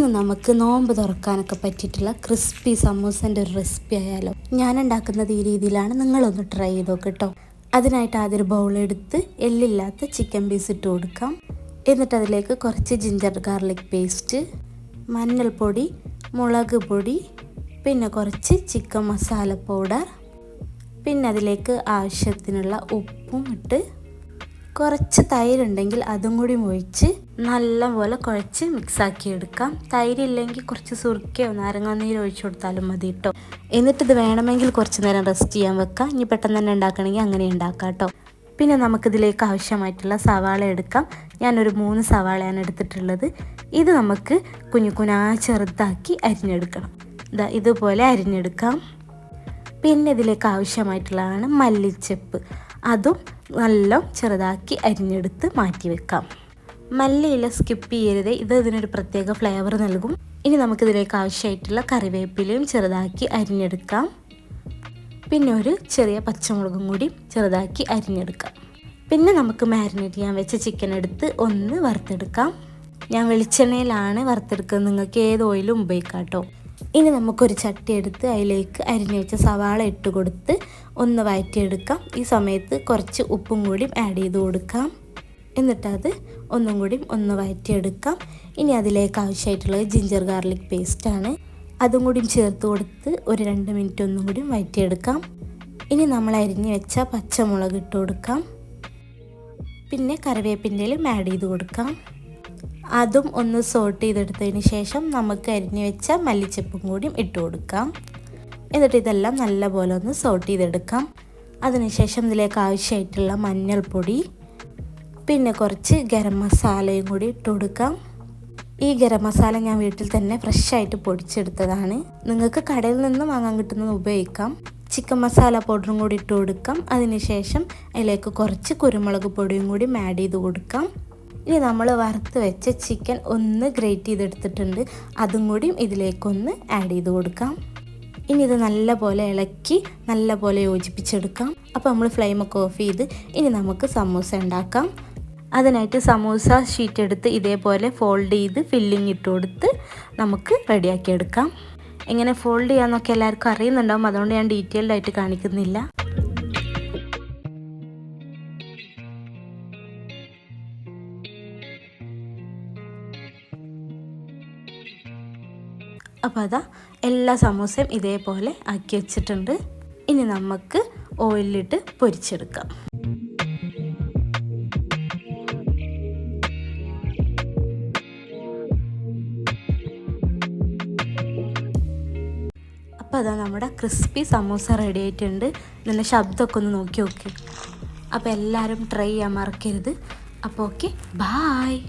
ഇന്ന് നമുക്ക് നോമ്പ് തുറക്കാനൊക്കെ പറ്റിയിട്ടുള്ള ക്രിസ്പി സമൂസൻ്റെ ഒരു റെസിപ്പി ആയാലോ. ഞാൻ ഉണ്ടാക്കുന്നത് ഈ രീതിയിലാണ്, നിങ്ങളൊന്ന് ട്രൈ ചെയ്ത് നോക്ക് കേട്ടോ. അതിനായിട്ട് ആദ്യം ഒരു ബൗളെടുത്ത് എല്ലില്ലാത്ത ചിക്കൻ പീസ് ഇട്ട് കൊടുക്കാം. എന്നിട്ട് അതിലേക്ക് കുറച്ച് ജിഞ്ചർ ഗാർലിക് പേസ്റ്റ്, മഞ്ഞൾപ്പൊടി, മുളക് പൊടി, പിന്നെ കുറച്ച് ചിക്കൻ മസാല പൗഡർ, പിന്നെ അതിലേക്ക് ആവശ്യത്തിനുള്ള ഉപ്പും ഇട്ട് കുറച്ച് തൈരുണ്ടെങ്കിൽ അതും കൂടി ഒഴിച്ച് നല്ലപോലെ കുഴച്ച് മിക്സാക്കി എടുക്കാം. തൈരില്ലെങ്കിൽ കുറച്ച് സുർക്കയോ നാരങ്ങാനീരോ ഒഴിച്ചു കൊടുത്താലും മതി കേട്ടോ. എന്നിട്ടിത് വേണമെങ്കിൽ കുറച്ച് നേരം റെസ്റ്റ് ചെയ്യാൻ വെക്കാം. ഇനി പെട്ടെന്ന് തന്നെ ഉണ്ടാക്കണമെങ്കിൽ അങ്ങനെ ഉണ്ടാക്കാം കേട്ടോ. പിന്നെ നമുക്കിതിലേക്ക് ആവശ്യമായിട്ടുള്ള സവാള എടുക്കാം. ഞാനൊരു 3 സവാളയാണ് എടുത്തിട്ടുള്ളത്. ഇത് നമുക്ക് കുഞ്ഞു ചെറുതാക്കി അരിഞ്ഞെടുക്കണം. ഇതുപോലെ അരിഞ്ഞെടുക്കാം. പിന്നെ ഇതിലേക്ക് ആവശ്യമായിട്ടുള്ളതാണ് മല്ലിച്ചപ്പ്. അതും നല്ല ചെറുതാക്കി അരിഞ്ഞെടുത്ത് മാറ്റി വെക്കാം. മല്ലിയില സ്കിപ്പ് ചെയ്യരുത്, ഇത് ഇതിനൊരു പ്രത്യേക ഫ്ലേവർ നൽകും. ഇനി നമുക്കിതിലേക്ക് ആവശ്യമായിട്ടുള്ള കറിവേപ്പിലയും ചെറുതാക്കി അരിഞ്ഞെടുക്കാം. പിന്നെ ഒരു ചെറിയ പച്ചമുളകും കൂടി ചെറുതാക്കി അരിഞ്ഞെടുക്കാം. പിന്നെ നമുക്ക് മാരിനേറ്റ് ചെയ്യാൻ വെച്ച ചിക്കൻ എടുത്ത് ഒന്ന് വറുത്തെടുക്കാം. ഞാൻ വെളിച്ചെണ്ണയിലാണ് വറുത്തെടുക്കുന്നത്, നിങ്ങൾക്ക് ഏത് ഓയിലും ഉപയോഗിക്കാം കേട്ടോ. ഇനി നമുക്കൊരു ചട്ടി എടുത്ത് അതിലേക്ക് അരിഞ്ഞു വെച്ച സവാള ഇട്ട് കൊടുത്ത് ഒന്ന് വഴറ്റിയെടുക്കാം. ഈ സമയത്ത് കുറച്ച് ഉപ്പും കൂടി ആഡ് ചെയ്ത് കൊടുക്കാം. എന്നിട്ടത് ഒന്നും കൂടി ഒന്ന് വഴറ്റിയെടുക്കാം. ഇനി അതിലേക്ക് ആവശ്യമായിട്ടുള്ളത് ജിഞ്ചർ ഗാർലിക് പേസ്റ്റാണ്. അതും കൂടി ചേർത്ത് കൊടുത്ത് ഒരു 2 മിനിറ്റ് ഒന്നും കൂടി വഴറ്റിയെടുക്കാം. ഇനി നമ്മൾ അരിഞ്ഞു വെച്ച പച്ചമുളക് ഇട്ട് കൊടുക്കാം. പിന്നെ കറിവേപ്പിൻ്റെലും ആഡ് ചെയ്ത് കൊടുക്കാം. അതും ഒന്ന് സോട്ട് ചെയ്തെടുത്തതിന് ശേഷം നമുക്ക് അരിഞ്ഞു വെച്ച മല്ലിച്ചപ്പും കൂടി ഇട്ട് കൊടുക്കാം. എന്നിട്ട് ഇതെല്ലാം നല്ലപോലെ ഒന്ന് സോട്ട് ചെയ്തെടുക്കാം. അതിനുശേഷം ഇതിലേക്ക് ആവശ്യമായിട്ടുള്ള മഞ്ഞൾപ്പൊടി, പിന്നെ കുറച്ച് ഗരം മസാലയും കൂടി ഇട്ട് കൊടുക്കാം. ഈ ഗരം മസാല ഞാൻ വീട്ടിൽ തന്നെ ഫ്രഷായിട്ട് പൊടിച്ചെടുത്തതാണ്. നിങ്ങൾക്ക് കടയിൽ നിന്ന് വാങ്ങാൻ കിട്ടുന്നത് ഉപയോഗിക്കാം. ചിക്കൻ മസാല പൗഡറും കൂടി ഇട്ട് കൊടുക്കാം. അതിനുശേഷം അതിലേക്ക് കുറച്ച് കുരുമുളക് പൊടിയും കൂടി ആഡ് ചെയ്ത് കൊടുക്കാം. ഇനി നമ്മൾ വറുത്ത് വെച്ച ചിക്കൻ ഒന്ന് ഗ്രേറ്റ് ചെയ്തെടുത്തിട്ടുണ്ട്, അതും കൂടി ഇതിലേക്കൊന്ന് ആഡ് ചെയ്ത് കൊടുക്കാം. ഇനി ഇത് നല്ലപോലെ ഇളക്കി നല്ലപോലെ യോജിപ്പിച്ചെടുക്കാം. അപ്പോൾ നമ്മൾ ഫ്ലെയിമൊക്കെ ഓഫ് ചെയ്ത് ഇനി നമുക്ക് സമൂസ ഉണ്ടാക്കാം. അതിനായിട്ട് സമൂസ ഷീറ്റ് എടുത്ത് ഇതേപോലെ ഫോൾഡ് ചെയ്ത് ഫില്ലിങ് ഇട്ട് കൊടുത്ത് നമുക്ക് റെഡിയാക്കി എടുക്കാം. എങ്ങനെ ഫോൾഡ് ചെയ്യാമെന്നൊക്കെ എല്ലാവർക്കും അറിയുന്നുണ്ടാവും, അതുകൊണ്ട് ഞാൻ ഡീറ്റെയിൽഡ് ആയിട്ട് കാണിക്കുന്നില്ല. അപ്പോൾ അതാ എല്ലാ സമൂസയും ഇതേപോലെ ആക്കി വെച്ചിട്ടുണ്ട്. ഇനി നമുക്ക് ഓയിലിട്ട് പൊരിച്ചെടുക്കാം. അപ്പോൾ അതാ നമ്മുടെ ക്രിസ്പി സമൂസ റെഡി ആയിട്ടുണ്ട്. ഇതിൻ്റെ ശബ്ദമൊക്കെ ഒന്ന് നോക്കി നോക്കി. അപ്പോൾ എല്ലാവരും ട്രൈ ചെയ്യാൻ മറക്കരുത്. അപ്പോൾ ഓക്കെ, ബായ്.